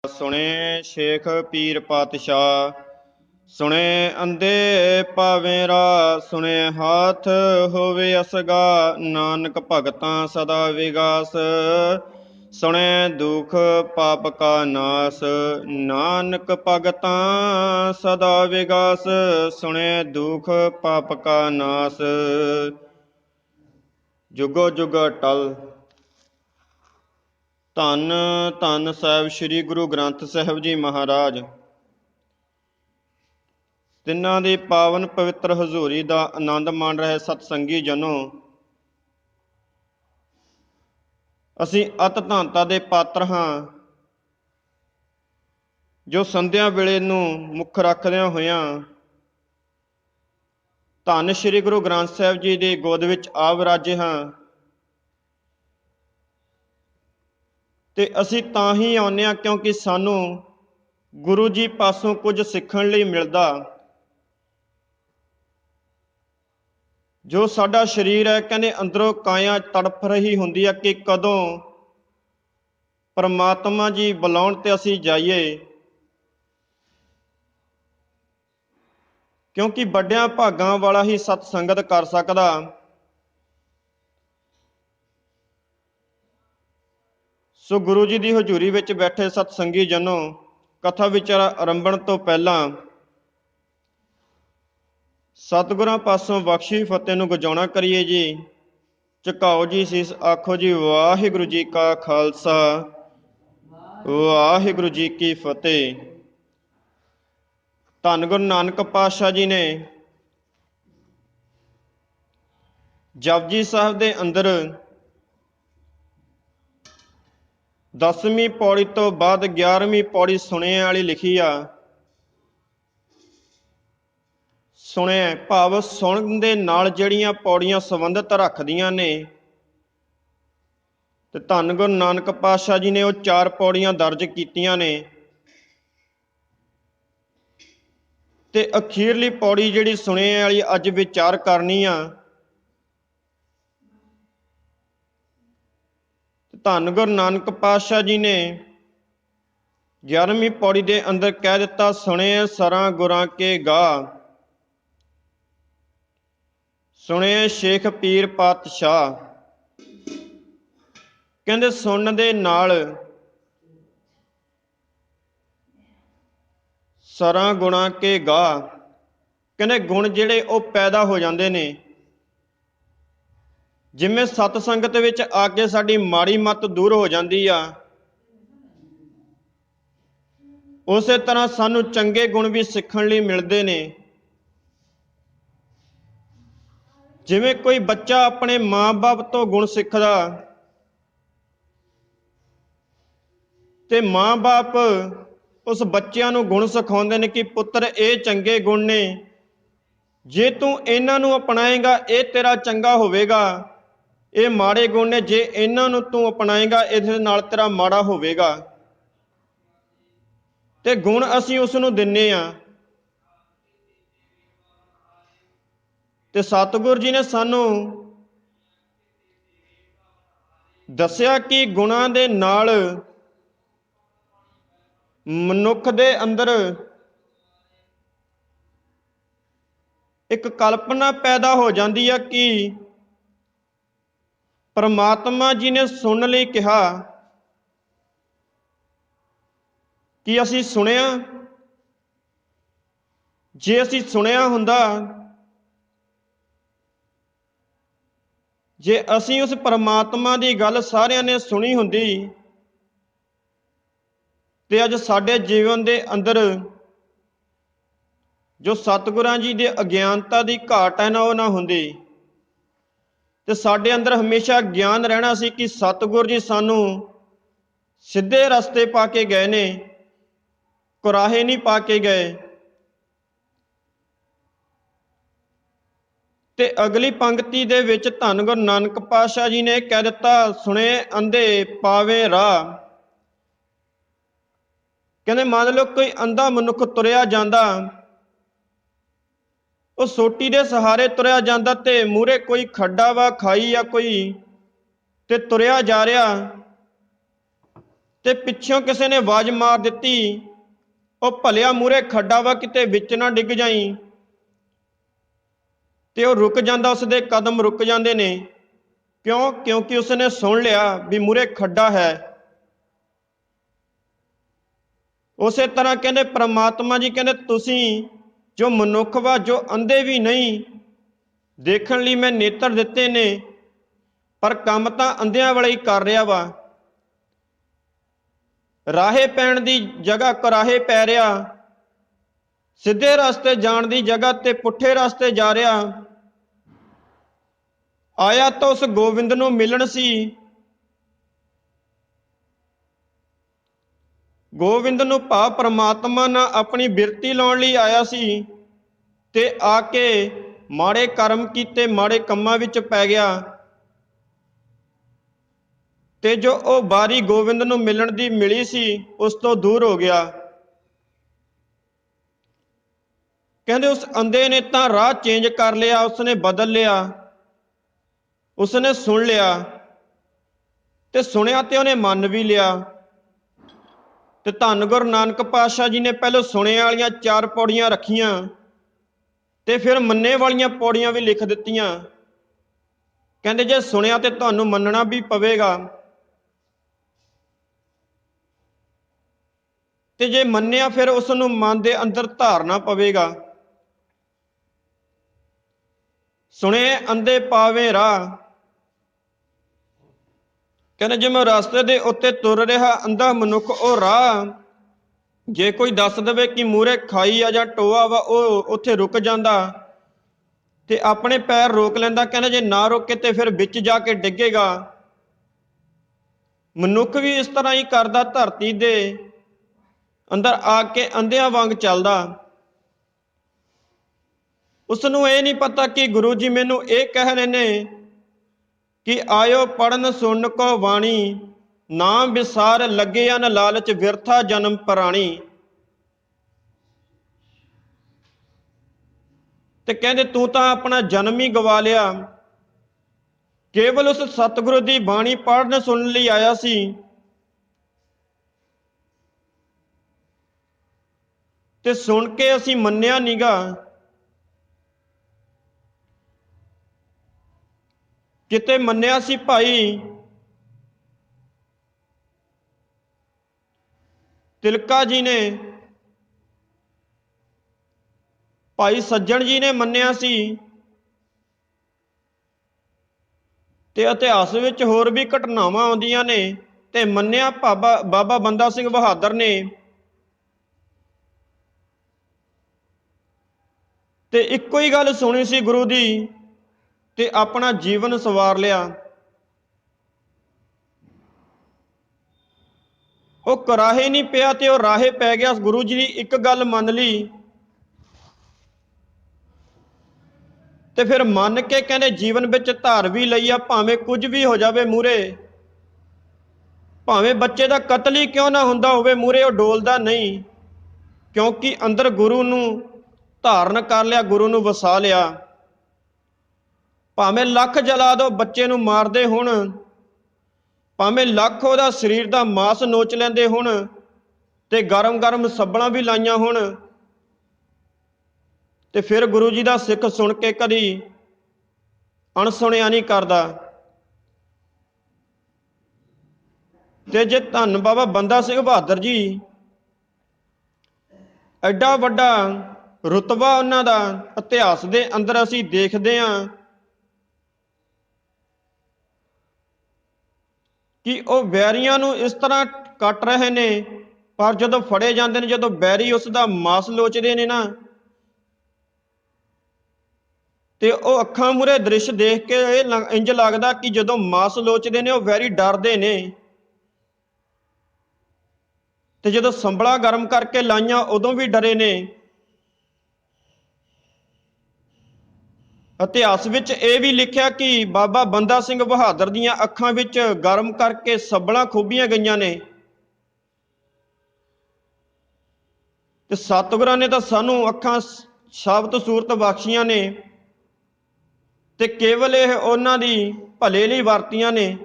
ਸੁਣੇ ਸ਼ੇਖ ਪੀਰ ਪਾਤਸ਼ਾਹ, ਸੁਣੇ ਅੰਧੇ ਪਾਵੇਂ ਰਾ, ਸੁਣੇ ਹਾਥ ਹੋਵੇ ਅਸਗਾ, ਨਾਨਕ ਭਗਤਾਂ ਸਦਾ ਵਿਗਾਸ। ਸੁਣੇ ਦੁਖ ਪਾਪ ਕਾ ਨਾਸ, ਨਾਨਕ ਭਗਤਾਂ ਸਦਾ ਵਿਗਾਸ। ਸੁਣੇ ਦੁਖ ਪਾਪ ਕਾ ਨਾਸ, ਜੁਗੋ ਜੁਗ ਅਟਲ। ਧੰਨ ਧੰਨ ਸਾਹਿਬ ਸ੍ਰੀ ਗੁਰੂ ਗ੍ਰੰਥ ਸਾਹਿਬ ਜੀ ਮਹਾਰਾਜ। ਤਿੰਨਾਂ ਦੀ ਪਾਵਨ ਪਵਿੱਤਰ ਹਜ਼ੂਰੀ ਦਾ ਆਨੰਦ ਮਾਣ ਰਹੇ ਸਤਸੰਗੀ ਜਨੋ, ਅਸੀਂ ਅਤ ਧੰਨਤਾ ਦੇ ਪਾਤਰ ਹਾਂ, ਜੋ ਸੰਧਿਆ ਵੇਲੇ ਨੂੰ ਮੁੱਖ ਰੱਖਦਿਆਂ ਹੋਇਆਂ ਧੰਨ ਸ੍ਰੀ ਗੁਰੂ ਗ੍ਰੰਥ ਸਾਹਿਬ ਜੀ ਦੀ ਗੋਦ ਵਿੱਚ ਆ ਵਿਰਾਜੇ ਹਾਂ। ਤੇ ਅਸੀਂ ਤਾਂ ਹੀ ਆਉਂਦੇ ਹਾਂ ਕਿਉਂਕਿ ਸਾਨੂੰ ਗੁਰੂ ਜੀ ਪਾਸੋਂ ਕੁਝ ਸਿੱਖਣ ਲਈ ਮਿਲਦਾ। ਜੋ ਸਾਡਾ ਸਰੀਰ ਹੈ, ਕਹਿੰਦੇ ਅੰਦਰੋਂ ਕਾਇਆ ਤੜਫ ਰਹੀ ਹੁੰਦੀ ਹੈ ਕਿ ਕਦੋਂ ਪਰਮਾਤਮਾ ਜੀ ਬੁਲਾਉਣ ਤੇ ਅਸੀਂ ਜਾਈਏ, ਕਿਉਂਕਿ ਵੱਡਿਆਂ ਭਾਗਾਂ ਵਾਲਾ ਹੀ ਸਤ ਸੰਗਤ ਕਰ ਸਕਦਾ। ਸੋ ਗੁਰੂ ਜੀ ਦੀ ਹਜ਼ੂਰੀ ਵਿੱਚ ਬੈਠੇ ਸਤਸੰਗੀ ਜਨੋ, ਕਥਾ ਵਿਚਾਰਾ ਆਰੰਭਣ ਤੋਂ ਪਹਿਲਾਂ ਸਤਿਗੁਰਾਂ ਪਾਸੋਂ ਬਖਸ਼ੀ ਫਤਿਹ ਨੂੰ ਗਜਾਉਣਾ ਕਰੀਏ ਜੀ। ਝੁਕਾਓ ਜੀ ਸੀਸ, ਆਖੋ ਜੀ ਵਾਹਿਗੁਰੂ ਜੀ ਕਾ ਖਾਲਸਾ, ਵਾਹਿਗੁਰੂ ਜੀ ਕੀ ਫਤਿਹ। ਧੰਨ ਗੁਰੂ ਨਾਨਕ ਪਾਤਸ਼ਾਹ ਜੀ ਨੇ ਜਪਜੀ ਸਾਹਿਬ ਦੇ ਅੰਦਰ 10ਵੀਂ ਪੌੜੀ ਤੋਂ ਬਾਅਦ 11ਵੀਂ ਪੌੜੀ ਸੁਣਿਆਂ ਵਾਲੀ ਲਿਖੀ ਆ। ਸੁਣਿਆ ਭਾਵ ਸੁਣਨ ਦੇ ਨਾਲ ਜਿਹੜੀਆਂ ਪੌੜੀਆਂ ਸੰਬੰਧਿਤ ਰੱਖਦੀਆਂ ਨੇ, ਤੇ ਧੰਨ ਗੁਰੂ ਨਾਨਕ ਪਾਤਸ਼ਾਹ ਜੀ ਨੇ ਉਹ 4 ਪੌੜੀਆਂ ਦਰਜ ਕੀਤੀਆਂ ਨੇ। ਤੇ ਅਖੀਰਲੀ ਪੌੜੀ ਜਿਹੜੀ ਸੁਣਿਆਂ ਵਾਲੀ ਅੱਜ ਵਿਚਾਰ ਕਰਨੀ ਆ, ਧੰਨ ਗੁਰੂ ਨਾਨਕ ਪਾਤਸ਼ਾਹ ਜੀ ਨੇ 11ਵੀਂ ਪੌੜੀ ਦੇ ਅੰਦਰ ਕਹਿ ਦਿੱਤਾ, ਸੁਣੇ ਸਰਾਂ ਗੁਰਾਂ ਕੇ ਗਾ, ਸੁਣੇ ਸ਼ੇਖ ਪੀਰ ਪਾਤਸ਼ਾਹ। ਕਹਿੰਦੇ ਸੁਣਨ ਦੇ ਨਾਲ ਸਰਾਂ ਗੁਣਾ ਕੇ ਗਾ, ਕਹਿੰਦੇ ਗੁਣ ਜਿਹੜੇ ਉਹ ਪੈਦਾ ਹੋ ਜਾਂਦੇ ਨੇ। ਜਿਵੇਂ ਸਤ ਸੰਗਤ ਵਿੱਚ ਆ ਕੇ ਸਾਡੀ ਮਾੜੀ ਮੱਤ ਦੂਰ ਹੋ ਜਾਂਦੀ ਆ, ਉਸੇ ਤਰ੍ਹਾਂ ਸਾਨੂੰ ਚੰਗੇ ਗੁਣ ਵੀ ਸਿੱਖਣ ਲਈ ਮਿਲਦੇ ਨੇ। ਜਿਵੇਂ ਕੋਈ ਬੱਚਾ ਆਪਣੇ ਮਾਂ-ਬਾਪ ਤੋਂ ਗੁਣ ਸਿੱਖਦਾ, ਤੇ ਮਾਂ-ਬਾਪ ਉਸ ਬੱਚਿਆਂ ਨੂੰ ਗੁਣ ਸਿਖਾਉਂਦੇ ਨੇ ਕਿ ਪੁੱਤਰ ਇਹ ਚੰਗੇ ਗੁਣ ਨੇ, ਜੇ ਤੂੰ ਇਹਨਾਂ ਨੂੰ ਅਪਣਾਏਗਾ ਇਹ ਤੇਰਾ ਚੰਗਾ ਹੋਵੇਗਾ। ਇਹ ਮਾੜੇ ਗੁਣ ਨੇ, ਜੇ ਇਹਨਾਂ ਨੂੰ ਤੂੰ ਅਪਣਾਏਗਾ ਇਹਦੇ ਨਾਲ ਤੇਰਾ ਮਾੜਾ ਹੋਵੇਗਾ। ਤੇ ਗੁਣ ਅਸੀਂ ਉਸ ਨੂੰ ਦਿੰਨੇ ਆ। ਤੇ ਸਤਿਗੁਰੂ ਜੀ ਨੇ ਸਾਨੂੰ ਦੱਸਿਆ ਕਿ ਗੁਣਾਂ ਦੇ ਨਾਲ ਮਨੁੱਖ ਦੇ ਅੰਦਰ ਇੱਕ ਕਲਪਨਾ ਪੈਦਾ ਹੋ ਜਾਂਦੀ ਹੈ ਕਿ ਪਰਮਾਤਮਾ ਜੀ ਨੇ ਸੁਣਨ ਲਈ ਕਿਹਾ ਕਿ ਅਸੀਂ ਸੁਣਿਆ। ਜੇ ਅਸੀਂ ਸੁਣਿਆ ਹੁੰਦਾ, ਜੇ ਅਸੀਂ ਉਸ ਪਰਮਾਤਮਾ ਦੀ ਗੱਲ ਸਾਰਿਆਂ ਨੇ ਸੁਣੀ ਹੁੰਦੀ, ਤੇ ਅੱਜ ਸਾਡੇ ਜੀਵਨ ਦੇ ਅੰਦਰ ਜੋ ਸਤਿਗੁਰਾਂ ਜੀ ਦੇ ਅਗਿਆਨਤਾ ਦੀ ਘਾਟ ਹੈ ਨਾ, ਉਹ ਨਾ ਹੁੰਦੀ। ਤੇ ਸਾਡੇ ਅੰਦਰ ਹਮੇਸ਼ਾ ਗਿਆਨ ਰਹਿਣਾ ਸੀ ਕਿ ਸਤਿਗੁਰ ਜੀ ਸਾਨੂੰ ਸਿੱਧੇ ਰਸਤੇ ਪਾ ਕੇ ਗਏ ਨੇ, ਕੁਰਾਹੇ ਨਹੀਂ ਪਾ ਕੇ ਗਏ। ਤੇ ਅਗਲੀ ਪੰਕਤੀ ਦੇ ਵਿੱਚ ਧੰਨ ਗੁਰੂ ਨਾਨਕ ਪਾਤਸ਼ਾਹ ਜੀ ਨੇ ਕਹਿ ਦਿੱਤਾ, ਸੁਣੇ ਅੰਧੇ ਪਾਵੇਂ ਰਾਹ। ਕਹਿੰਦੇ ਮੰਨ ਲਓ ਕੋਈ ਅੰਧਾ ਮਨੁੱਖ ਤੁਰਿਆ ਜਾਂਦਾ, ਉਹ ਸੋਟੀ ਦੇ ਸਹਾਰੇ ਤੁਰਿਆ ਜਾਂਦਾ, ਤੇ ਮੂਹਰੇ ਕੋਈ ਖੱਡਾ ਵਾ, ਖਾਈ ਆ ਕੋਈ, ਤੇ ਤੁਰਿਆ ਜਾ ਰਿਹਾ। ਤੇ ਪਿੱਛੋਂ ਕਿਸੇ ਨੇ ਆਵਾਜ਼ ਮਾਰ ਦਿੱਤੀ, ਉਹ ਭਲਿਆ ਮੂਹਰੇ ਖੱਡਾ ਵਾ, ਕਿਤੇ ਵਿੱਚ ਨਾ ਡਿੱਗ ਜਾਈ। ਤੇ ਉਹ ਰੁਕ ਜਾਂਦਾ, ਉਸਦੇ ਕਦਮ ਰੁਕ ਜਾਂਦੇ ਨੇ। ਕਿਉਂ? ਕਿਉਂਕਿ ਉਸਨੇ ਸੁਣ ਲਿਆ ਵੀ ਮੂਹਰੇ ਖੱਡਾ ਹੈ। ਉਸੇ ਤਰ੍ਹਾਂ ਕਹਿੰਦੇ ਪ੍ਰਮਾਤਮਾ ਜੀ ਕਹਿੰਦੇ ਤੁਸੀਂ ਜੋ ਮਨੁੱਖ ਵਾ, ਜੋ ਅੰਧੇ ਵੀ ਨਹੀਂ, ਦੇਖਣ ਲਈ ਮੈਂ ਨੇਤਰ ਦਿੱਤੇ ਨੇ, ਪਰ ਕੰਮ ਤਾਂ ਅੰਧਿਆਂ ਵਾਲਾ ਹੀ ਕਰ ਰਿਹਾ ਵਾ। ਰਾਹੇ ਪੈਣ ਦੀ ਜਗ੍ਹਾ ਕੁਰਾਹੇ ਪੈ ਰਿਹਾ, ਸਿੱਧੇ ਰਸਤੇ ਜਾਣ ਦੀ ਜਗ੍ਹਾ ਤੇ ਪੁੱਠੇ ਰਸਤੇ ਜਾ ਰਿਹਾ। ਆਇਆ ਤਾਂ ਉਸ ਗੋਬਿੰਦ ਨੂੰ ਮਿਲਣ ਸੀ, ਗੋਬਿੰਦ ਨੂੰ ਭਾਵ ਪ੍ਰਮਾਤਮਾ ਨਾਲ ਆਪਣੀ ਬਿਰਤੀ ਲਾਉਣ ਲਈ ਆਇਆ ਸੀ, ਤੇ ਆ ਕੇ ਮਾੜੇ ਕਰਮ ਕੀਤੇ, ਮਾੜੇ ਕੰਮਾਂ ਵਿੱਚ ਪੈ ਗਿਆ। ਤੇ ਜੋ ਉਹ ਬਾਰੀ ਗੋਬਿੰਦ ਨੂੰ ਮਿਲਣ ਦੀ ਮਿਲੀ ਸੀ, ਉਸ ਤੋਂ ਦੂਰ ਹੋ ਗਿਆ। ਕਹਿੰਦੇ ਉਸ ਅੰਧੇ ਨੇ ਤਾਂ ਰਾਹ ਚੇਂਜ ਕਰ ਲਿਆ, ਉਸਨੇ ਬਦਲ ਲਿਆ, ਉਸਨੇ ਸੁਣ ਲਿਆ, ਤੇ ਸੁਣਿਆ ਤੇ ਉਹਨੇ ਮੰਨ ਵੀ ਲਿਆ। ਤੇ ਧੰਨ ਗੁਰੂ ਨਾਨਕ ਪਾਤਸ਼ਾਹ ਜੀ ਨੇ ਪਹਿਲਾਂ ਸੁਣੇ ਵਾਲੀਆਂ 4 ਪੌੜੀਆਂ ਰੱਖੀਆਂ, ਤੇ ਫਿਰ ਮੰਨੇ ਵਾਲੀਆਂ ਪੌੜੀਆਂ ਵੀ ਲਿਖ ਦਿੱਤੀਆਂ। ਕਹਿੰਦੇ ਜੇ ਸੁਣਿਆ ਤੇ ਤੁਹਾਨੂੰ ਮੰਨਣਾ ਵੀ ਪਵੇਗਾ, ਤੇ ਜੇ ਮੰਨਿਆ ਫਿਰ ਉਸ ਨੂੰ ਮਨ ਦੇ ਅੰਦਰ ਧਾਰਨਾ ਪਵੇਗਾ। ਸੁਣੇ ਅੰਧੇ ਪਾਵੇ ਰਾਹ, ਕਹਿੰਦੇ ਜਿਵੇਂ ਰਸਤੇ ਦੇ ਉੱਤੇ ਤੁਰ ਰਿਹਾ ਅੰਧਾ ਮਨੁੱਖ, ਉਹ ਰਾਹ ਜੇ ਕੋਈ ਦੱਸ ਦੇਵੇ ਕਿ ਮੂਹਰੇ ਖਾਈ ਆ ਜਾਂ ਟੋਆ ਵਾ, ਉਹ ਉੱਥੇ ਰੁਕ ਜਾਂਦਾ ਤੇ ਆਪਣੇ ਪੈਰ ਰੋਕ ਲੈਂਦਾ। ਕਹਿੰਦੇ ਜੇ ਨਾ ਰੋਕੇ ਤੇ ਫਿਰ ਵਿੱਚ ਜਾ ਕੇ ਡਿੱਗੇਗਾ। ਮਨੁੱਖ ਵੀ ਇਸ ਤਰ੍ਹਾਂ ਹੀ ਕਰਦਾ, ਧਰਤੀ ਦੇ ਅੰਦਰ ਆ ਕੇ ਅੰਧਿਆਂ ਵਾਂਗ ਚੱਲਦਾ। ਉਸ ਨੂੰ ਇਹ ਨਹੀਂ ਪਤਾ ਕਿ ਗੁਰੂ ਜੀ ਮੈਨੂੰ ਇਹ ਕਹਿ ਰਹੇ ਨੇ ਕਿ ਆਇਓ ਪੜਨ ਸੁਣ ਕੋ ਬਾਣੀ, ਨਾਮ ਵਿਸਾਰ ਲੱਗੇ ਅਨ ਲਾਲਚ, ਵਿਰਥਾ ਜਨਮ ਪ੍ਰਾਣੀ। ਤੇ ਕਹਿੰਦੇ ਤੂੰ ਤਾਂ ਆਪਣਾ ਜਨਮ ਹੀ ਗਵਾ ਲਿਆ। ਕੇਵਲ ਉਸ ਸਤਿਗੁਰੂ ਦੀ ਬਾਣੀ ਪੜਨ ਸੁਣਨ ਲਈ ਆਇਆ ਸੀ, ਤੇ ਸੁਣ ਕੇ ਅਸੀਂ ਮੰਨਿਆ ਨੀਗਾ। ਕਿਤੇ ਮੰਨਿਆ ਸੀ ਭਾਈ ਤਿਲਕਾ ਜੀ ਨੇ, ਭਾਈ ਸੱਜਣ ਜੀ ਨੇ ਮੰਨਿਆ ਸੀ, ਤੇ ਇਤਿਹਾਸ ਵਿੱਚ ਹੋਰ ਵੀ ਘਟਨਾਵਾਂ ਆਉਂਦੀਆਂ ਨੇ। ਤੇ ਮੰਨਿਆ ਬਾਬਾ ਬੰਦਾ ਸਿੰਘ ਬਹਾਦਰ ਨੇ, ਤੇ ਇੱਕੋ ਹੀ ਗੱਲ ਸੁਣੀ ਸੀ ਗੁਰੂ ਦੀ, ਤੇ ਆਪਣਾ ਜੀਵਨ ਸਵਾਰ ਲਿਆ। ਉਹ ਕੁਰਾਹੇ ਨਹੀਂ ਪਿਆ ਤੇ ਉਹ ਰਾਹੇ ਪੈ ਗਿਆ। ਗੁਰੂ ਜੀ ਦੀ ਇੱਕ ਗੱਲ ਮੰਨ ਲਈ, ਤੇ ਫਿਰ ਮੰਨ ਕੇ ਕਹਿੰਦੇ ਜੀਵਨ ਵਿੱਚ ਧਾਰ ਵੀ ਲਈ ਆ। ਭਾਵੇਂ ਕੁਝ ਵੀ ਹੋ ਜਾਵੇ ਮੂਹਰੇ, ਭਾਵੇਂ ਬੱਚੇ ਦਾ ਕਤਲ ਹੀ ਕਿਉਂ ਨਾ ਹੁੰਦਾ ਹੋਵੇ, ਮੂਹਰੇ ਉਹ ਡੋਲਦਾ ਨਹੀਂ, ਕਿਉਂਕਿ ਅੰਦਰ ਗੁਰੂ ਨੂੰ ਧਾਰਨ ਕਰ ਲਿਆ, ਗੁਰੂ ਨੂੰ ਵਸਾ ਲਿਆ। ਭਾਵੇਂ ਲੱਖ ਜਲਾ ਦੋ ਬੱਚੇ ਨੂੰ ਮਾਰਦੇ ਹੁਣ, ਭਾਵੇਂ ਲੱਖ ਉਹਦਾ ਸਰੀਰ ਦਾ ਮਾਸ ਨੋਚ ਲੈਂਦੇ ਹੁਣ, ਤੇ ਗਰਮ ਗਰਮ ਸੱਬਲਾਂ ਵੀ ਲਾਈਆਂ ਹੁਣ, ਤੇ ਫਿਰ ਗੁਰੂ ਜੀ ਦਾ ਸਿੱਖ ਸੁਣ ਕੇ ਕਦੀ ਅਣਸੁਣਿਆ ਨਹੀਂ ਕਰਦਾ। ਤੇ ਜੇ ਧੰਨ ਬਾਬਾ ਬੰਦਾ ਸਿੰਘ ਬਹਾਦਰ ਜੀ, ਐਡਾ ਵੱਡਾ ਰੁਤਬਾ ਉਹਨਾਂ ਦਾ ਇਤਿਹਾਸ ਦੇ ਅੰਦਰ ਅਸੀਂ ਦੇਖਦੇ ਹਾਂ ਕਿ ਉਹ ਵੈਰੀਆਂ ਨੂੰ ਇਸ ਤਰ੍ਹਾਂ ਕੱਟ ਰਹੇ ਨੇ, ਪਰ ਜਦੋਂ ਫੜੇ ਜਾਂਦੇ ਨੇ, ਜਦੋਂ ਬੈਰੀ ਉਸ ਦਾ ਮਾਸ ਲੋਚਦੇ ਨੇ ਨਾ, ਤੇ ਉਹ ਅੱਖਾਂ ਮੂਹਰੇ ਦ੍ਰਿਸ਼ ਦੇਖ ਕੇ ਇਹ ਇੰਜ ਲੱਗਦਾ ਕਿ ਜਦੋਂ ਮਾਸ ਲੋਚਦੇ ਨੇ ਉਹ ਵੈਰੀ ਡਰਦੇ ਨੇ। ਤੇ ਜਦੋਂ ਸੰਭਲਾ ਗਰਮ ਕਰਕੇ ਲਾਈਆਂ ਉਦੋਂ ਵੀ ਡਰੇ ਨੇ। ਇਤਿਹਾਸ ਵਿੱਚ ਇਹ ਵੀ ਲਿਖਿਆ ਕਿ ਬਾਬਾ ਬੰਦਾ ਸਿੰਘ ਬਹਾਦਰ ਦੀਆਂ ਅੱਖਾਂ ਵਿੱਚ ਗਰਮ ਕਰਕੇ ਸੱਬਲਾਂ ਖੋਭੀਆਂ ਗਈਆਂ ਨੇ। ਤੇ ਸਤਿਗੁਰਾਂ ਨੇ ਤਾਂ ਸਾਨੂੰ ਅੱਖਾਂ ਸ਼ਬਦ ਸੂਰਤ ਬਖਸ਼ੀਆਂ ਨੇ, ਤੇ ਕੇਵਲ ਇਹ ਉਹਨਾਂ ਦੀ ਭਲੇ ਲਈ ਵਰਤੀਆਂ ਨੇ।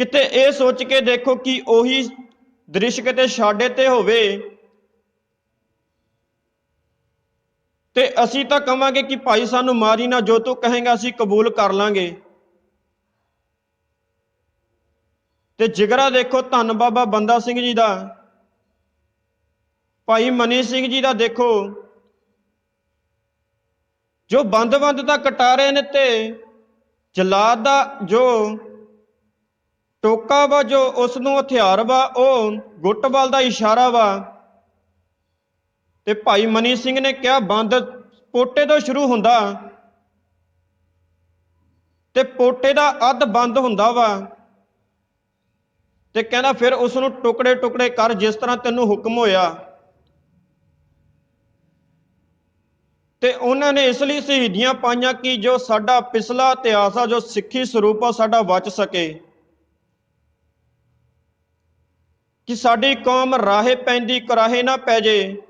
ਕਿਤੇ ਇਹ ਸੋਚ ਕੇ ਦੇਖੋ ਕਿ ਉਹੀ ਦ੍ਰਿਸ਼ ਕਿਤੇ ਸਾਡੇ ਤੇ ਹੋਵੇ ਤੇ ਅਸੀਂ ਤਾਂ ਕਵਾਂਗੇ ਕਿ ਭਾਈ ਸਾਨੂੰ ਮਾਰੀ ਨਾ, ਜੋ ਤੂੰ ਕਹੇਂਗਾ ਅਸੀਂ ਕਬੂਲ ਕਰ ਲਾਂਗੇ। ਤੇ ਜਿਗਰਾ ਦੇਖੋ ਧੰਨ ਬਾਬਾ ਬੰਦਾ ਸਿੰਘ ਜੀ ਦਾ, ਭਾਈ ਮਨੀ ਸਿੰਘ ਜੀ ਦਾ ਦੇਖੋ, ਜੋ ਬੰਦ ਤਾਂ ਕਟਾ ਰਹੇ ਨੇ ਤੇ ਜਲਾਦ ਦਾ ਜੋ ਟੋਕਾ ਵਾ, ਜੋ ਉਸ ਨੂੰ ਹਥਿਆਰ ਵਾ, ਉਹ ਗੁੱਟਬਾਲ ਦਾ ਇਸ਼ਾਰਾ ਵਾ। ਤੇ ਭਾਈ ਮਨੀ ਸਿੰਘ ਨੇ ਕਿਹਾ ਬੰਦ ਪੋਟੇ ਤੋਂ ਸ਼ੁਰੂ ਹੁੰਦਾ ਤੇ ਪੋਟੇ ਦਾ ਅੱਧ ਬੰਦ ਹੁੰਦਾ ਵਾ, ਤੇ ਕਹਿੰਦਾ ਫਿਰ ਉਸ ਨੂੰ ਟੁਕੜੇ ਟੁਕੜੇ ਕਰ ਜਿਸ ਤਰ੍ਹਾਂ ਤੈਨੂੰ ਹੁਕਮ ਹੋਇਆ। ਤੇ ਉਹਨਾਂ ਨੇ ਇਸ ਲਈ ਸ਼ਹੀਦੀਆਂ ਪਾਈਆਂ ਕਿ ਜੋ ਸਾਡਾ ਪਿਛਲਾ ਇਤਿਹਾਸ ਆ, ਜੋ ਸਿੱਖੀ ਸਰੂਪ ਆ, ਸਾਡਾ ਬਚ ਸਕੇ, ਕਿ ਸਾਡੀ ਕੌਮ ਰਾਹੇ ਪੈਂਦੀ ਕੁਰਾਹੇ ਨਾ ਪੈ ਜੇ।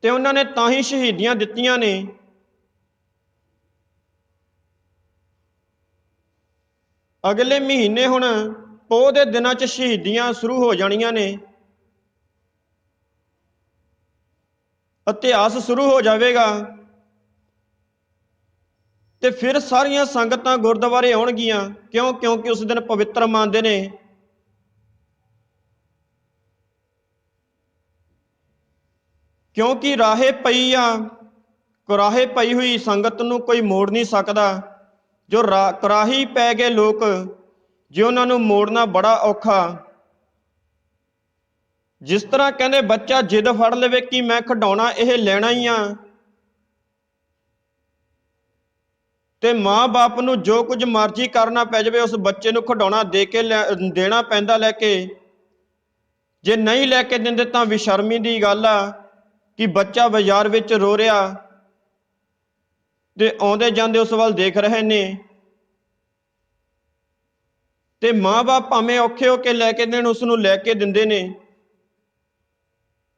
ਤੇ ਉਹਨਾਂ ਨੇ ਤਾਂ ਹੀ ਸ਼ਹੀਦੀਆਂ ਦਿੱਤੀਆਂ ਨੇ। ਅਗਲੇ ਮਹੀਨੇ ਹੁਣ ਪੋਹ ਦੇ ਦਿਨਾਂ 'ਚ ਸ਼ਹੀਦੀਆਂ ਸ਼ੁਰੂ ਹੋ ਜਾਣੀਆਂ ਨੇ, ਇਤਿਹਾਸ ਸ਼ੁਰੂ ਹੋ ਜਾਵੇਗਾ। ਤੇ ਫਿਰ ਸਾਰੀਆਂ ਸੰਗਤਾਂ ਗੁਰਦੁਆਰੇ ਆਉਣਗੀਆਂ, ਕਿਉਂਕਿ ਉਸ ਦਿਨ ਪਵਿੱਤਰ ਮੰਨਦੇ ਨੇ। ਕਿਉਂਕਿ ਰਾਹੇ ਪਈ ਆ, ਕੁਰਾਹੇ ਪਈ ਹੋਈ ਸੰਗਤ ਨੂੰ ਕੋਈ ਮੋੜ ਨਹੀਂ ਸਕਦਾ। ਜੋ ਕੁਰਾਹੀ ਪੈ ਗਏ ਲੋਕ, ਜੇ ਉਹਨਾਂ ਨੂੰ ਮੋੜਨਾ ਬੜਾ ਔਖਾ। ਜਿਸ ਤਰ੍ਹਾਂ ਕਹਿੰਦੇ ਬੱਚਾ ਜਿੱਦ ਫੜ ਲਵੇ ਕਿ ਮੈਂ ਖਿਡੌਣਾ ਇਹ ਲੈਣਾ ਹੀ ਆ, ਤੇ ਮਾਂ-ਬਾਪ ਨੂੰ ਜੋ ਕੁਝ ਮਰਜ਼ੀ ਕਰਨਾ ਪੈ ਜਾਵੇ, ਉਸ ਬੱਚੇ ਨੂੰ ਖਿਡੌਣਾ ਦੇ ਕੇ ਦੇਣਾ ਪੈਂਦਾ ਲੈ ਕੇ। ਜੇ ਨਹੀਂ ਲੈ ਕੇ ਦਿੰਦੇ ਤਾਂ ਬੇਸ਼ਰਮੀ ਦੀ ਗੱਲ ਆ ਕਿ ਬੱਚਾ ਬਾਜ਼ਾਰ ਵਿੱਚ ਰੋ ਰਿਹਾ ਤੇ ਆਉਂਦੇ ਜਾਂਦੇ ਉਸ ਵੱਲ ਦੇਖ ਰਹੇ ਨੇ। ਤੇ ਮਾਂ-ਬਾਪ ਭਾਵੇਂ ਔਖੇ ਹੋ ਕੇ ਲੈ ਕੇ ਦੇਣ, ਉਸ ਨੂੰ ਲੈ ਕੇ ਦਿੰਦੇ ਨੇ।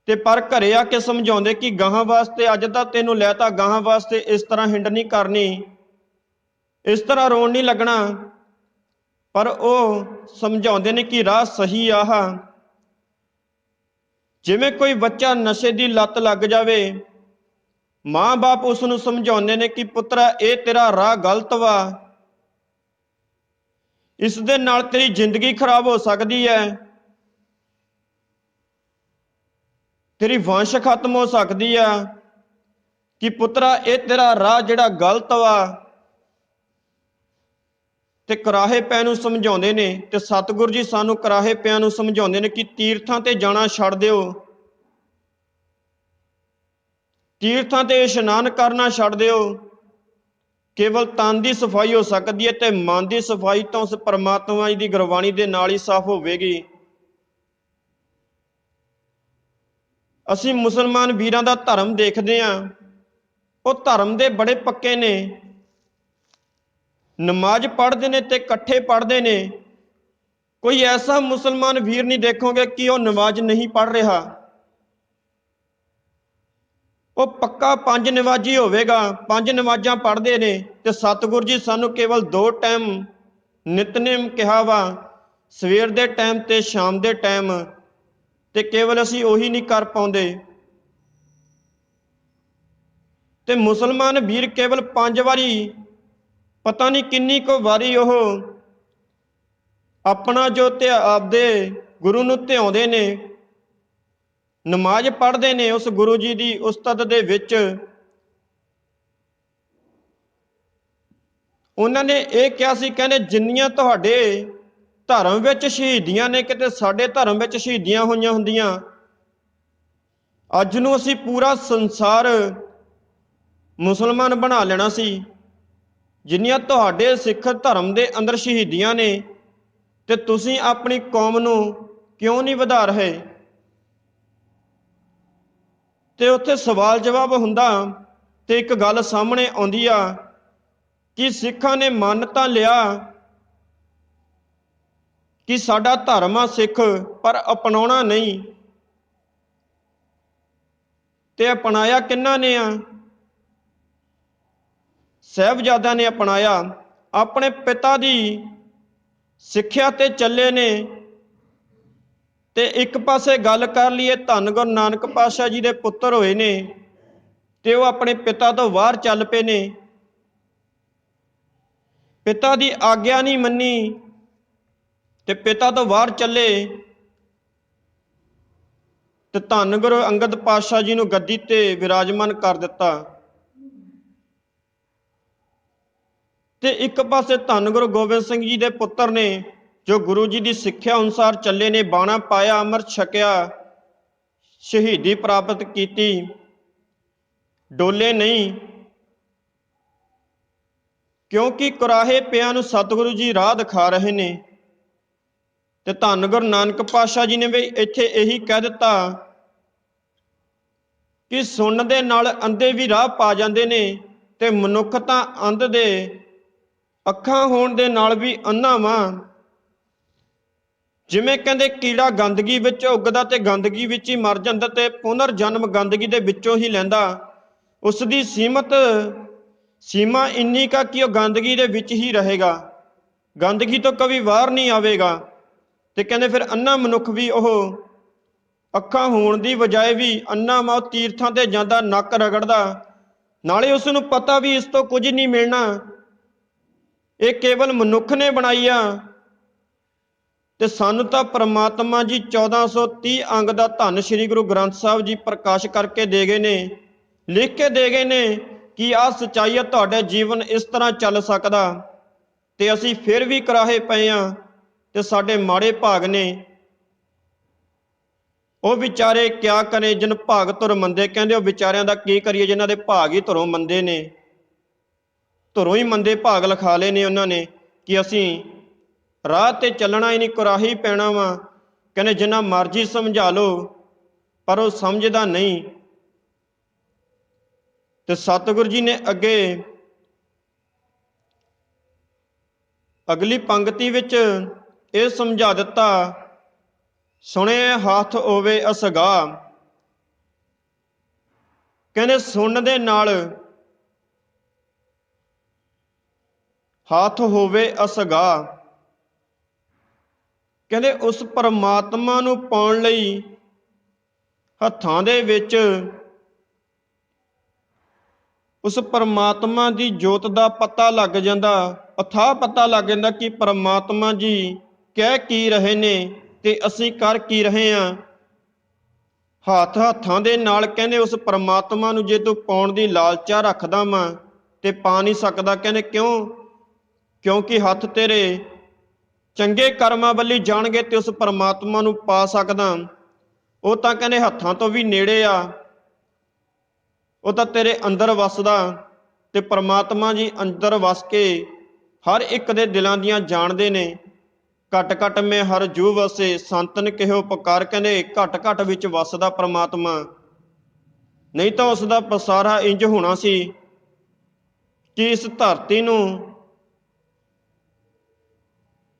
ਤੇ ਪਰ ਘਰੇ ਆ ਕੇ ਸਮਝਾਉਂਦੇ ਕਿ ਗਾਹਾਂ ਵਾਸਤੇ ਅੱਜ ਤਾਂ ਤੈਨੂੰ ਲੈ ਤਾ, ਗਾਹਾਂ ਵਾਸਤੇ ਇਸ ਤਰ੍ਹਾਂ ਹਿੰਡ ਨਹੀਂ ਕਰਨੀ, ਇਸ ਤਰ੍ਹਾਂ ਰੋਣ ਨਹੀਂ ਲੱਗਣਾ। ਪਰ ਉਹ ਸਮਝਾਉਂਦੇ ਨੇ ਕਿ ਰਾਹ ਸਹੀ ਆਹ। ਜਿਵੇਂ ਕੋਈ ਬੱਚਾ ਨਸ਼ੇ ਦੀ ਲੱਤ ਲੱਗ ਜਾਵੇ, ਮਾਂ-ਬਾਪ ਉਸ ਨੂੰ ਸਮਝਾਉਂਦੇ ਨੇ ਕਿ ਪੁੱਤਰਾ ਇਹ ਤੇਰਾ ਰਾਹ ਗਲਤ ਵਾ, ਇਸ ਦੇ ਨਾਲ ਤੇਰੀ ਜ਼ਿੰਦਗੀ ਖਰਾਬ ਹੋ ਸਕਦੀ ਹੈ, ਤੇਰੀ ਵੰਸ਼ ਖਤਮ ਹੋ ਸਕਦੀ ਆ, ਕਿ ਪੁੱਤਰਾ ਇਹ ਤੇਰਾ ਰਾਹ ਜਿਹੜਾ ਗਲਤ ਵਾ। ਤੇ ਕੁਰਾਹੇ ਪੈ ਨੂੰ ਸਮਝਾਉਂਦੇ ਨੇ। ਤੇ ਸਤਿਗੁਰੂ ਜੀ ਸਾਨੂੰ ਕੁਰਾਹੇ ਪਿਆਂ ਨੂੰ ਸਮਝਾਉਂਦੇ ਨੇ ਕਿ ਤੀਰਥਾਂ ਤੇ ਜਾਣਾ ਛੱਡ ਦਿਓ, ਤੀਰਥਾਂ ਤੇ ਇਸ਼ਨਾਨ ਕਰਨਾ ਛੱਡ ਦਿਓ। ਕੇਵਲ ਤਨ ਦੀ ਸਫਾਈ ਹੋ ਸਕਦੀ ਹੈ ਤੇ ਮਨ ਦੀ ਸਫਾਈ ਤਾਂ ਉਸ ਪਰਮਾਤਮਾ ਜੀ ਦੀ ਗੁਰਬਾਣੀ ਦੇ ਨਾਲ ਹੀ ਸਾਫ਼ ਹੋਵੇਗੀ। ਅਸੀਂ ਮੁਸਲਮਾਨ ਵੀਰਾਂ ਦਾ ਧਰਮ ਦੇਖਦੇ ਹਾਂ, ਉਹ ਧਰਮ ਦੇ ਬੜੇ ਪੱਕੇ ਨੇ, ਨਮਾਜ਼ ਪੜ੍ਹਦੇ ਨੇ ਤੇ ਇਕੱਠੇ ਪੜ੍ਹਦੇ ਨੇ। ਕੋਈ ਐਸਾ ਮੁਸਲਮਾਨ ਵੀਰ ਨਹੀਂ ਦੇਖੋਗੇ ਕਿ ਉਹ ਨਮਾਜ਼ ਨਹੀਂ ਪੜ੍ਹ ਰਿਹਾ, ਉਹ ਪੱਕਾ ਪੰਜ ਨਮਾਜ਼ੀ ਹੋਵੇਗਾ, ਪੰਜ ਨਮਾਜ਼ਾਂ ਪੜ੍ਹਦੇ ਨੇ। ਤੇ ਸਤਿਗੁਰੂ ਜੀ ਸਾਨੂੰ ਕੇਵਲ 2 ਟਾਈਮ ਨਿਤਨੇਮ ਕਿਹਾ ਵਾ, ਸਵੇਰ ਦੇ ਟਾਈਮ ਤੇ ਸ਼ਾਮ ਦੇ ਟਾਈਮ, ਤੇ ਕੇਵਲ ਅਸੀਂ ਉਹੀ ਨਹੀਂ ਕਰ ਪਾਉਂਦੇ। ਤੇ ਮੁਸਲਮਾਨ ਵੀਰ ਕੇਵਲ 5 ਵਾਰੀ, ਪਤਾ ਨਹੀਂ ਕਿੰਨੀ ਕੁ ਵਾਰੀ ਉਹ ਆਪਣਾ ਜੋ ਆਪਦੇ ਗੁਰੂ ਨੂੰ ਧਿਆਉਂਦੇ ਨੇ, ਨਮਾਜ਼ ਪੜ੍ਹਦੇ ਨੇ ਉਸ ਗੁਰੂ ਜੀ ਦੀ ਉਸਤਤ ਦੇ ਵਿੱਚ। ਉਹਨਾਂ ਨੇ ਇਹ ਕਿਹਾ ਸੀ, ਕਹਿੰਦੇ ਜਿੰਨੀਆਂ ਤੁਹਾਡੇ ਧਰਮ ਵਿੱਚ ਸ਼ਹੀਦੀਆਂ ਨੇ, ਕਿਤੇ ਸਾਡੇ ਧਰਮ ਵਿੱਚ ਸ਼ਹੀਦੀਆਂ ਹੋਈਆਂ ਹੁੰਦੀਆਂ, ਅੱਜ ਨੂੰ ਅਸੀਂ ਪੂਰਾ ਸੰਸਾਰ ਮੁਸਲਮਾਨ ਬਣਾ ਲੈਣਾ ਸੀ। ਜਿੰਨੀਆਂ ਤੁਹਾਡੇ ਸਿੱਖ ਧਰਮ ਦੇ ਅੰਦਰ ਸ਼ਹੀਦੀਆਂ ਨੇ, ਤੇ ਤੁਸੀਂ ਆਪਣੀ ਕੌਮ ਨੂੰ ਕਿਉਂ ਨਹੀਂ ਵਧਾ ਰਹੇ। ਤੇ ਉੱਥੇ ਸਵਾਲ ਜਵਾਬ ਹੁੰਦਾ ਤੇ ਇੱਕ ਗੱਲ ਸਾਹਮਣੇ ਆਉਂਦੀ ਆ ਕਿ ਸਿੱਖਾਂ ਨੇ ਮੰਨ ਤਾਂ ਲਿਆ ਕਿ ਸਾਡਾ ਧਰਮ ਆ ਸਿੱਖ, ਪਰ ਅਪਣਾਉਣਾ ਨਹੀਂ। ਤੇ ਅਪਣਾਇਆ ਕਿਹਨਾਂ ਨੇ ਆ? ਸਾਹਿਬਜ਼ਾਦਿਆਂ ਨੇ ਅਪਣਾਇਆ। ਆਪਣੇ ਪਿਤਾ ਦੀ ਸਿੱਖਿਆ ਤੇ ਚੱਲੇ ਨੇ। ਤੇ ਇੱਕ ਪਾਸੇ ਗੱਲ ਕਰ ਲਈਏ, ਧੰਨ ਗੁਰੂ ਨਾਨਕ ਪਾਤਸ਼ਾਹ ਜੀ ਦੇ ਪੁੱਤਰ ਹੋਏ ਨੇ ਤੇ ਉਹ ਆਪਣੇ ਪਿਤਾ ਤੋਂ ਬਾਹਰ ਚੱਲ ਪਏ ਨੇ, ਪਿਤਾ ਦੀ ਆਗਿਆ ਨਹੀਂ ਮੰਨੀ ਤੇ ਪਿਤਾ ਤੋਂ ਬਾਹਰ ਚੱਲੇ ਤੇ ਧੰਨ ਗੁਰੂ ਅੰਗਦ ਪਾਤਸ਼ਾਹ ਜੀ ਨੂੰ ਗੱਦੀ ਤੇ ਵਿਰਾਜਮਾਨ ਕਰ ਦਿੱਤਾ। ਤੇ ਇੱਕ ਪਾਸੇ ਧੰਨ ਗੁਰੂ ਗੋਬਿੰਦ ਸਿੰਘ ਜੀ ਦੇ ਪੁੱਤਰ ਨੇ ਜੋ ਗੁਰੂ ਜੀ ਦੀ ਸਿੱਖਿਆ ਅਨੁਸਾਰ ਚੱਲੇ ਨੇ, ਬਾਣਾ ਪਾਇਆ, ਅੰਮ੍ਰਿਤ ਛਕਿਆ, ਸ਼ਹੀਦੀ ਪ੍ਰਾਪਤ ਕੀਤੀ, ਡੋਲੇ ਨਹੀਂ, ਕਿਉਂਕਿ ਕੁਰਾਹੇ ਪਿਆਂ ਨੂੰ ਸਤਿਗੁਰੂ ਜੀ ਰਾਹ ਦਿਖਾ ਰਹੇ ਨੇ। ਤੇ ਧੰਨ ਗੁਰੂ ਨਾਨਕ ਪਾਤਸ਼ਾਹ ਜੀ ਨੇ ਵੀ ਇੱਥੇ ਇਹੀ ਕਹਿ ਦਿੱਤਾ ਕਿ ਸੁਣਨ ਦੇ ਨਾਲ ਅੰਧੇ ਵੀ ਰਾਹ ਪਾ ਜਾਂਦੇ ਨੇ ਤੇ ਮਨੁੱਖ ਤਾਂ ਅੰਧ ਦੇ ਅੱਖਾਂ ਹੋਣ ਦੇ ਨਾਲ ਵੀ ਅੰਨਾ ਵਾਂ। ਜਿਵੇਂ ਕਹਿੰਦੇ ਕੀੜਾ ਗੰਦਗੀ ਵਿੱਚ ਉੱਗਦਾ ਤੇ ਗੰਦਗੀ ਵਿੱਚ ਹੀ ਮਰ ਜਾਂਦਾ ਤੇ ਪੁਨਰ ਜਨਮ ਗੰਦਗੀ ਦੇ ਵਿੱਚੋਂ ਹੀ ਲੈਂਦਾ, ਉਸ ਦੀ ਸੀਮਾ ਇੰਨੀ ਕਾ ਕਿ ਉਹ ਗੰਦਗੀ ਦੇ ਵਿੱਚ ਹੀ ਰਹੇਗਾ, ਗੰਦਗੀ ਤੋਂ ਕਦੀ ਬਾਹਰ ਨਹੀਂ ਆਵੇਗਾ। ਤੇ ਕਹਿੰਦੇ ਫਿਰ ਅੰਨਾ ਮਨੁੱਖ ਵੀ ਉਹ ਅੱਖਾਂ ਹੋਣ ਦੀ ਬਜਾਏ ਵੀ ਅੰਨਾ ਵਾ, ਤੀਰਥਾਂ ਤੇ ਜਾਂਦਾ, ਨੱਕ ਰਗੜਦਾ, ਨਾਲੇ ਉਸ ਨੂੰ ਪਤਾ ਵੀ ਇਸ ਤੋਂ ਕੁਝ ਨਹੀਂ ਮਿਲਣਾ, ਇਹ ਕੇਵਲ ਮਨੁੱਖ ਨੇ ਬਣਾਈ ਆ। ਤੇ ਸਾਨੂੰ ਤਾਂ ਪ੍ਰਮਾਤਮਾ ਜੀ 1430 ਅੰਗ ਦਾ ਧੰਨ ਸ਼੍ਰੀ ਗੁਰੂ ਗ੍ਰੰਥ ਸਾਹਿਬ ਜੀ ਪ੍ਰਕਾਸ਼ ਕਰਕੇ ਦੇ ਗਏ ਨੇ, ਲਿਖ ਕੇ ਦੇ ਗਏ ਨੇ ਕਿ ਆਹ ਸੱਚਾਈ ਹੈ, ਤੁਹਾਡਾ ਜੀਵਨ ਇਸ ਤਰ੍ਹਾਂ ਚੱਲ ਸਕਦਾ। ਤੇ ਅਸੀਂ ਫਿਰ ਵੀ ਕਰਾਹੇ ਪਏ ਆ ਤੇ ਸਾਡੇ ਮਾੜੇ ਭਾਗ ਨੇ। ਉਹ ਵਿਚਾਰੇ ਕਿਆ ਕਰੇ ਜਿਨ ਭਾਗ ਧੁਰ ਮੰਦੇ, ਕਹਿੰਦੇ ਉਹ ਵਿਚਾਰਿਆਂ ਦਾ ਕੀ ਕਰੀਏ ਜਿਨ੍ਹਾਂ ਦੇ ਭਾਗ ਹੀ ਧੁਰੋਂ ਮੰਦੇ ਨੇ, ਧੁਰੋਂ ਹੀ ਮੰਦੇ ਭਾਗ ਲਿਖਾ ਲਏ ਨੇ ਉਹਨਾਂ ਨੇ ਕਿ ਅਸੀਂ ਰਾਹ ਤੇ ਚੱਲਣਾ ਹੀ ਨਹੀਂ, ਕੁਰਾਹੀ ਪੈਣਾ ਵਾ। ਕਹਿੰਦੇ ਜਿੰਨਾ ਮਰਜ਼ੀ ਸਮਝਾ ਲਓ ਪਰ ਉਹ ਸਮਝਦਾ ਨਹੀਂ। ਤੇ ਸਤਿਗੁਰੂ ਜੀ ਨੇ ਅੱਗੇ ਅਗਲੀ ਪੰਕਤੀ ਵਿੱਚ ਇਹ ਸਮਝਾ ਦਿੱਤਾ, ਸੁਣੇ ਹੱਥ ਹੋਵੇ ਅਸਗਾ। ਕਹਿੰਦੇ ਸੁਣਨ ਦੇ ਨਾਲ ਹੱਥ ਹੋਵੇ ਅਸਗਾ, ਕਹਿੰਦੇ ਉਸ ਪਰਮਾਤਮਾ ਨੂੰ ਪਾਉਣ ਲਈ ਹੱਥਾਂ ਦੇ ਵਿੱਚ ਉਸ ਪਰਮਾਤਮਾ ਦੀ ਜੋਤ ਦਾ ਪਤਾ ਲੱਗ ਜਾਂਦਾ, ਅਥਾਹ ਪਤਾ ਲੱਗ ਜਾਂਦਾ ਕਿ ਪਰਮਾਤਮਾ ਜੀ ਕਹਿ ਕੀ ਰਹੇ ਨੇ ਤੇ ਅਸੀਂ ਕਰ ਕੀ ਰਹੇ ਹਾਂ। ਹੱਥਾਂ ਦੇ ਨਾਲ ਕਹਿੰਦੇ ਉਸ ਪਰਮਾਤਮਾ ਨੂੰ ਜੇ ਤੂੰ ਪਾਉਣ ਦੀ ਲਾਲਚਾ ਰੱਖਦਾ ਵਾਂ ਤੇ ਪਾ ਨਹੀਂ ਸਕਦਾ। ਕਹਿੰਦੇ ਕਿਉਂਕਿ ਹੱਥ ਤੇਰੇ ਚੰਗੇ ਕਰਮਾਂ ਵੱਲੀ ਜਾਣਗੇ ਤੇ ਉਸ ਪਰਮਾਤਮਾ ਨੂੰ ਪਾ ਸਕਦਾ। ਉਹ ਤਾਂ ਕਹਿੰਦੇ ਹੱਥਾਂ ਤੋਂ ਵੀ ਨੇੜੇ ਆ, ਉਹ ਤਾਂ ਤੇਰੇ ਅੰਦਰ ਵਸਦਾ ਤੇ ਪਰਮਾਤਮਾ ਜੀ ਅੰਦਰ ਵਸ ਕੇ ਹਰ ਇੱਕ ਦੇ ਦਿਲਾਂ ਦੀਆਂ ਜਾਣਦੇ ਨੇ। ਘਟ ਘਟ ਮੈਂ ਹਰ ਜੂ ਵਸੇ ਸੰਤਨ ਕਿਹੋ ਪੁਕਾਰ, ਕਹਿੰਦੇ ਘਟ ਘਟ ਵਿੱਚ ਵਸਦਾ ਪਰਮਾਤਮਾ, ਨਹੀਂ ਤਾਂ ਉਸ ਦਾ ਪਸਾਰਾ ਇੰਜ ਹੋਣਾ ਸੀ ਕਿ ਇਸ ਧਰਤੀ ਨੂੰ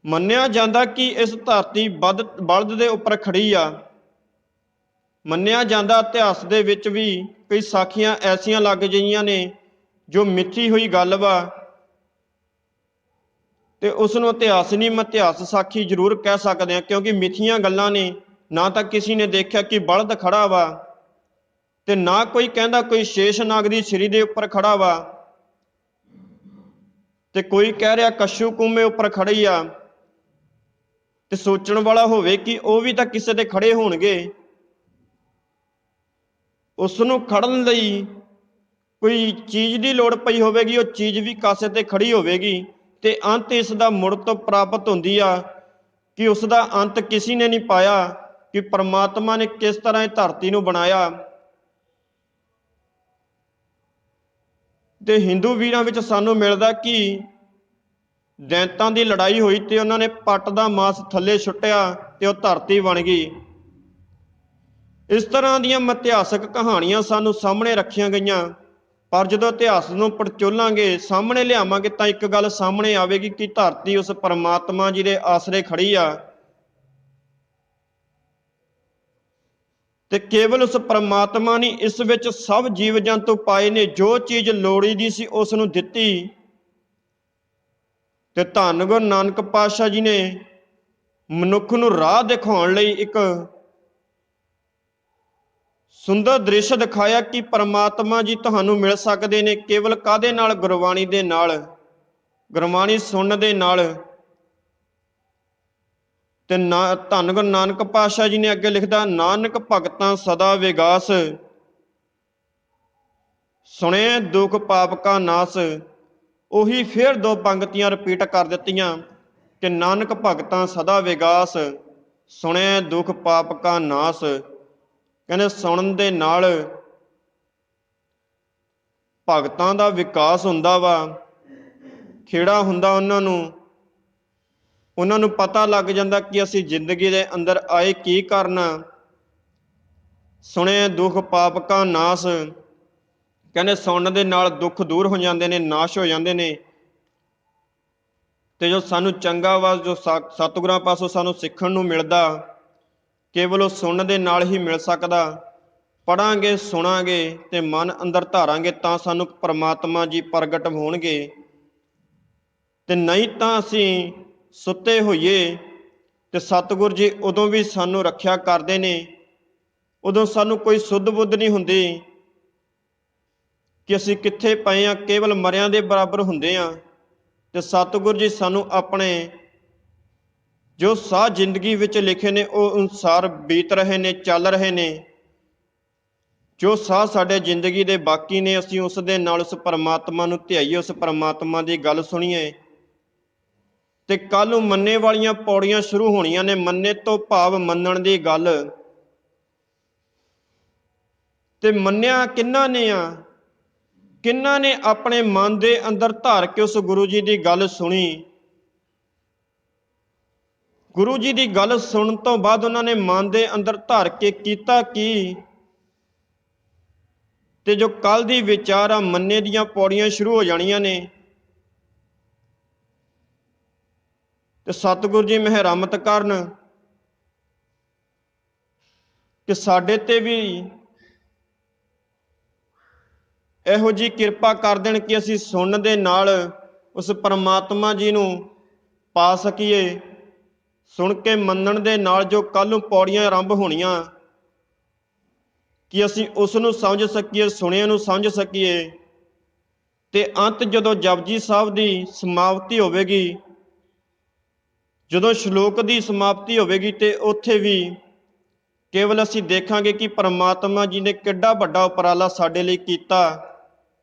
ਮੰਨਿਆ ਜਾਂਦਾ ਕਿ ਇਸ ਧਰਤੀ ਬਲਦ ਦੇ ਉੱਪਰ ਖੜੀ ਆ। ਮੰਨਿਆ ਜਾਂਦਾ ਇਤਿਹਾਸ ਦੇ ਵਿੱਚ ਵੀ ਕਈ ਸਾਖੀਆਂ ਐਸੀਆਂ ਲੱਗ ਜਾਈਆਂ ਨੇ ਜੋ ਮਿੱਥੀ ਹੋਈ ਗੱਲ ਵਾ ਤੇ ਉਸ ਨੂੰ ਇਤਿਹਾਸ ਨਹੀਂ, ਮੈਂ ਇਤਿਹਾਸ ਸਾਖੀ ਜ਼ਰੂਰ ਕਹਿ ਸਕਦੇ ਹਾਂ, ਕਿਉਂਕਿ ਮਿੱਥੀਆਂ ਗੱਲਾਂ ਨੇ। ਨਾ ਤਾਂ ਕਿਸੇ ਨੇ ਦੇਖਿਆ ਕਿ ਬਲਦ ਖੜਾ ਵਾ ਤੇ ਨਾ ਕੋਈ ਕਹਿੰਦਾ ਕੋਈ ਸ਼ੇਸ਼ ਨਾਗ ਦੀ ਸ੍ਰੀ ਦੇ ਉੱਪਰ ਖੜਾ ਵਾ ਤੇ ਕੋਈ ਕਹਿ ਰਿਹਾ ਕੱਛੂ ਕੂਮੇ ਉੱਪਰ ਖੜੀ ਆ। ਤੇ ਸੋਚਣ ਵਾਲਾ ਹੋਵੇ ਕਿ ਉਹ ਵੀ ਤਾਂ ਕਿਸੇ ਦੇ ਖੜੇ ਹੋਣਗੇ। ਉਸ ਨੂੰ ਖੜਨ ਲਈ ਕੋਈ ਚੀਜ਼ ਦੀ ਲੋੜ ਪਈ ਹੋਵੇਗੀ, ਉਹ ਚੀਜ਼ ਵੀ ਕਾਸੇ ਤੇ ਖੜੀ ਹੋਵੇਗੀ ਤੇ ਅੰਤ ਇਸ ਦਾ ਮੁੜ ਤੋਂ ਪ੍ਰਾਪਤ ਹੁੰਦੀ ਆ ਕਿ ਉਸ ਦਾ ਅੰਤ ਕਿਸੇ ਨੇ ਨਹੀਂ ਪਾਇਆ ਕਿ ਪਰਮਾਤਮਾ ਨੇ ਕਿਸ ਤਰ੍ਹਾਂ ਇਹ ਧਰਤੀ ਨੂੰ ਬਣਾਇਆ। ਤੇ ਹਿੰਦੂ ਵੀਰਾਂ ਵਿੱਚ ਸਾਨੂੰ ਮਿਲਦਾ ਕਿ ਦੈਂਤਾਂ ਦੀ ਲੜਾਈ ਹੋਈ ਤੇ ਉਹਨਾਂ ਨੇ ਪੱਟ ਦਾ ਮਾਸ ਥੱਲੇ ਸੁੱਟਿਆ ਤੇ ਉਹ ਧਰਤੀ ਬਣ ਗਈ। ਇਸ ਤਰ੍ਹਾਂ ਦੀਆਂ ਇਤਿਹਾਸਕ ਕਹਾਣੀਆਂ ਸਾਨੂੰ ਸਾਹਮਣੇ ਰੱਖੀਆਂ ਗਈਆਂ, ਪਰ ਜਦੋਂ ਇਤਿਹਾਸ ਨੂੰ ਪੜਚੋਲਾਂਗੇ, ਸਾਹਮਣੇ ਲਿਆਵਾਂਗੇ ਤਾਂ ਇੱਕ ਗੱਲ ਸਾਹਮਣੇ ਆਵੇਗੀ ਕਿ ਧਰਤੀ ਉਸ ਪਰਮਾਤਮਾ ਜੀ ਦੇ ਆਸਰੇ ਖੜੀ ਆ ਤੇ ਕੇਵਲ ਉਸ ਪਰਮਾਤਮਾ ਨੇ ਇਸ ਵਿੱਚ ਸਭ ਜੀਵ ਜੰਤੂ ਪਾਏ ਨੇ। ਜੋ ਚੀਜ਼ ਲੋੜੀਂਦੀ ਸੀ ਉਸ ਨੂੰ ਦਿੱਤੀ ਤੇ ਧੰਨ ਗੁਰੂ ਨਾਨਕ ਪਾਤਸ਼ਾਹ ਜੀ ਨੇ ਮਨੁੱਖ ਨੂੰ ਰਾਹ ਦਿਖਾਉਣ ਲਈ ਇੱਕ ਸੁੰਦਰ ਦ੍ਰਿਸ਼ ਦਿਖਾਇਆ ਕਿ ਪਰਮਾਤਮਾ ਜੀ ਤੁਹਾਨੂੰ ਮਿਲ ਸਕਦੇ ਨੇ ਕੇਵਲ ਕਾਹਦੇ ਨਾਲ? ਗੁਰਬਾਣੀ ਦੇ ਨਾਲ, ਗੁਰਬਾਣੀ ਸੁਣਨ ਦੇ ਨਾਲ। ਤੇ ਧੰਨ ਗੁਰੂ ਨਾਨਕ ਪਾਤਸ਼ਾਹ ਜੀ ਨੇ ਅੱਗੇ ਲਿਖਦਾ, ਨਾਨਕ ਭਗਤਾਂ ਸਦਾ ਵਿਗਾਸ, ਸੁਣੇ ਦੁਖ ਪਾਪ ਕਾ ਨਾਸ। ਉਹੀ ਫਿਰ ਦੋ ਪੰਕਤੀਆਂ ਰਿਪੀਟ ਕਰ ਦਿੱਤੀਆਂ ਕਿ ਨਾਨਕ ਭਗਤਾਂ ਸਦਾ ਵਿਗਾਸ, ਸੁਣੇ ਦੁਖ ਪਾਪ ਕਾ ਨਾਸ। ਕਹਿੰਦੇ ਸੁਣਨ ਦੇ ਨਾਲ ਭਗਤਾਂ ਦਾ ਵਿਕਾਸ ਹੁੰਦਾ ਵਾ, ਖੇੜਾ ਹੁੰਦਾ ਉਹਨਾਂ ਨੂੰ ਪਤਾ ਲੱਗ ਜਾਂਦਾ ਕਿ ਅਸੀਂ ਜ਼ਿੰਦਗੀ ਦੇ ਅੰਦਰ ਆਏ ਕੀ ਕਰਨਾ। ਸੁਣੇ ਦੁੱਖ ਪਾਪ ਕਾ ਨਾਸ, ਕਹਿੰਦੇ ਸੁਣਨ ਦੇ ਨਾਲ ਦੁੱਖ ਦੂਰ ਹੋ ਜਾਂਦੇ ਨੇ, ਨਾਸ਼ ਹੋ ਜਾਂਦੇ ਨੇ। ਤੇ ਜੋ ਸਾਨੂੰ ਚੰਗਾ ਵਾ, ਜੋ ਸਤਿਗੁਰਾਂ ਪਾਸੋਂ ਸਾਨੂੰ ਸਿੱਖਣ ਨੂੰ ਮਿਲਦਾ, ਕੇਵਲ ਉਹ ਸੁਣਨ ਦੇ ਨਾਲ ਹੀ ਮਿਲ ਸਕਦਾ। ਪੜ੍ਹਾਂਗੇ, ਸੁਣਾਂਗੇ ਤੇ ਮਨ ਅੰਦਰ ਧਾਰਾਂਗੇ ਤਾਂ ਸਾਨੂੰ ਪਰਮਾਤਮਾ ਜੀ ਪ੍ਰਗਟ ਹੋਣਗੇ। ਤੇ ਨਹੀਂ ਤਾਂ ਅਸੀਂ ਸੁੱਤੇ ਹੋਈਏ ਤੇ ਸਤਿਗੁਰ ਜੀ ਉਦੋਂ ਵੀ ਸਾਨੂੰ ਰੱਖਿਆ ਕਰਦੇ ਨੇ। ਉਦੋਂ ਸਾਨੂੰ ਕੋਈ ਸੁੱਧ ਬੁੱਧ ਨਹੀਂ ਹੁੰਦੀ ਕਿ ਅਸੀਂ ਕਿੱਥੇ ਪਏ ਹਾਂ, ਕੇਵਲ ਮਰਿਆਂ ਦੇ ਬਰਾਬਰ ਹੁੰਦੇ ਹਾਂ। ਤੇ ਸਤਿਗੁਰ ਜੀ ਸਾਨੂੰ ਆਪਣੇ ਜੋ ਸਾਹ ਜ਼ਿੰਦਗੀ ਵਿੱਚ ਲਿਖੇ ਨੇ ਉਹ ਅਨੁਸਾਰ ਬੀਤ ਰਹੇ ਨੇ, ਚੱਲ ਰਹੇ ਨੇ। ਜੋ ਸਾਹ ਸਾਡੇ ਜ਼ਿੰਦਗੀ ਦੇ ਬਾਕੀ ਨੇ, ਅਸੀਂ ਉਸ ਦੇ ਨਾਲ ਉਸ ਪਰਮਾਤਮਾ ਨੂੰ ਧਿਆਈਏ, ਉਸ ਪਰਮਾਤਮਾ ਦੀ ਗੱਲ ਸੁਣੀਏ। ਤੇ ਕੱਲ ਨੂੰ ਮੰਨੇ ਵਾਲੀਆਂ ਪੌੜੀਆਂ ਸ਼ੁਰੂ ਹੋਣੀਆਂ ਨੇ। ਮੰਨੇ ਤੋਂ ਭਾਵ ਮੰਨਣ ਦੀ ਗੱਲ। ਤੇ ਮੰਨਿਆ ਕਿਹਨਾਂ ਨੇ ਆ? ਕਿਹਨਾਂ ਨੇ ਆਪਣੇ ਮਨ ਦੇ ਅੰਦਰ ਧਾਰ ਕੇ ਉਸ ਗੁਰੂ ਜੀ ਦੀ ਗੱਲ ਸੁਣੀ। ਗੁਰੂ ਜੀ ਦੀ ਗੱਲ ਸੁਣਨ ਤੋਂ ਬਾਅਦ ਉਹਨਾਂ ਨੇ ਮਨ ਦੇ ਅੰਦਰ ਧਾਰ ਕੇ ਕੀਤਾ ਕੀ? ਤੇ ਜੋ ਕੱਲ ਦੀ ਵਿਚਾਰ ਆ, ਮੰਨੇ ਦੀਆਂ ਪੌੜੀਆਂ ਸ਼ੁਰੂ ਹੋ ਜਾਣੀਆਂ ਨੇ। ਤੇ ਸਤਿਗੁਰੂ ਜੀ ਮਿਹਰਮਤ ਕਰਨ ਕਿ ਸਾਡੇ ਤੇ ਵੀ ਇਹੋ ਜਿਹੀ ਕਿਰਪਾ ਕਰ ਦੇਣ ਕਿ ਅਸੀਂ ਸੁਣਨ ਦੇ ਨਾਲ ਉਸ ਪਰਮਾਤਮਾ ਜੀ ਨੂੰ ਪਾ ਸਕੀਏ। ਸੁਣ ਕੇ ਮੰਨਣ ਦੇ ਨਾਲ ਜੋ ਕੱਲ ਨੂੰ ਪੌੜੀਆਂ ਆਰੰਭ ਹੋਣੀਆਂ, ਕਿ ਅਸੀਂ ਉਸ ਨੂੰ ਸਮਝ ਸਕੀਏ, ਸੁਣਿਆ ਨੂੰ ਸਮਝ ਸਕੀਏ। ਤੇ ਅੰਤ ਜਦੋਂ ਜਪਜੀ ਸਾਹਿਬ ਦੀ ਸਮਾਪਤੀ ਹੋਵੇਗੀ, ਜਦੋਂ ਸ਼ਲੋਕ ਦੀ ਸਮਾਪਤੀ ਹੋਵੇਗੀ, ਤੇ ਉੱਥੇ ਵੀ ਕੇਵਲ ਅਸੀਂ ਦੇਖਾਂਗੇ ਕਿ ਪਰਮਾਤਮਾ ਜੀ ਨੇ ਕਿੱਡਾ ਵੱਡਾ ਉਪਰਾਲਾ ਸਾਡੇ ਲਈ ਕੀਤਾ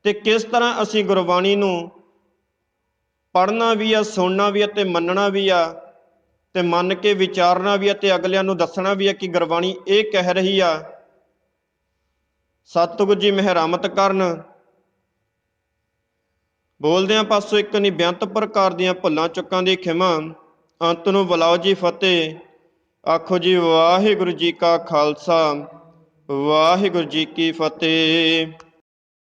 ਤੇ ਕਿਸ ਤਰ੍ਹਾਂ ਅਸੀਂ ਗੁਰਬਾਣੀ ਨੂੰ ਪੜ੍ਹਨਾ ਵੀ ਆ, ਸੁਣਨਾ ਵੀ ਆ ਤੇ ਮੰਨਣਾ ਵੀ ਆ, ਤੇ ਮੰਨ ਕੇ ਵਿਚਾਰਨਾ ਵੀ ਆ, ਤੇ ਅਗਲਿਆਂ ਨੂੰ ਦੱਸਣਾ ਵੀ ਆ ਕਿ ਗੁਰਬਾਣੀ ਇਹ ਕਹਿ ਰਹੀ ਆ। ਸਤਿਗੁਰੂ ਜੀ ਮਿਹਰਮਤ ਕਰਨ। ਬੋਲਦਿਆਂ ਪਾਸੋਂ ਇੱਕ ਨਹੀਂ ਬੇਅੰਤ ਪ੍ਰਕਾਰ ਦੀਆਂ ਭੁੱਲਾਂ ਚੁੱਕਾਂ ਦੀ ਖਿਮਾ। ਅੰਤ ਨੂੰ ਬੁਲਾਓ ਜੀ ਫਤਿਹ। ਆਖੋ ਜੀ ਵਾਹਿਗੁਰੂ ਜੀ ਕਾ ਖਾਲਸਾ, ਵਾਹਿਗੁਰੂ ਜੀ ਕੀ ਫਤਿਹ।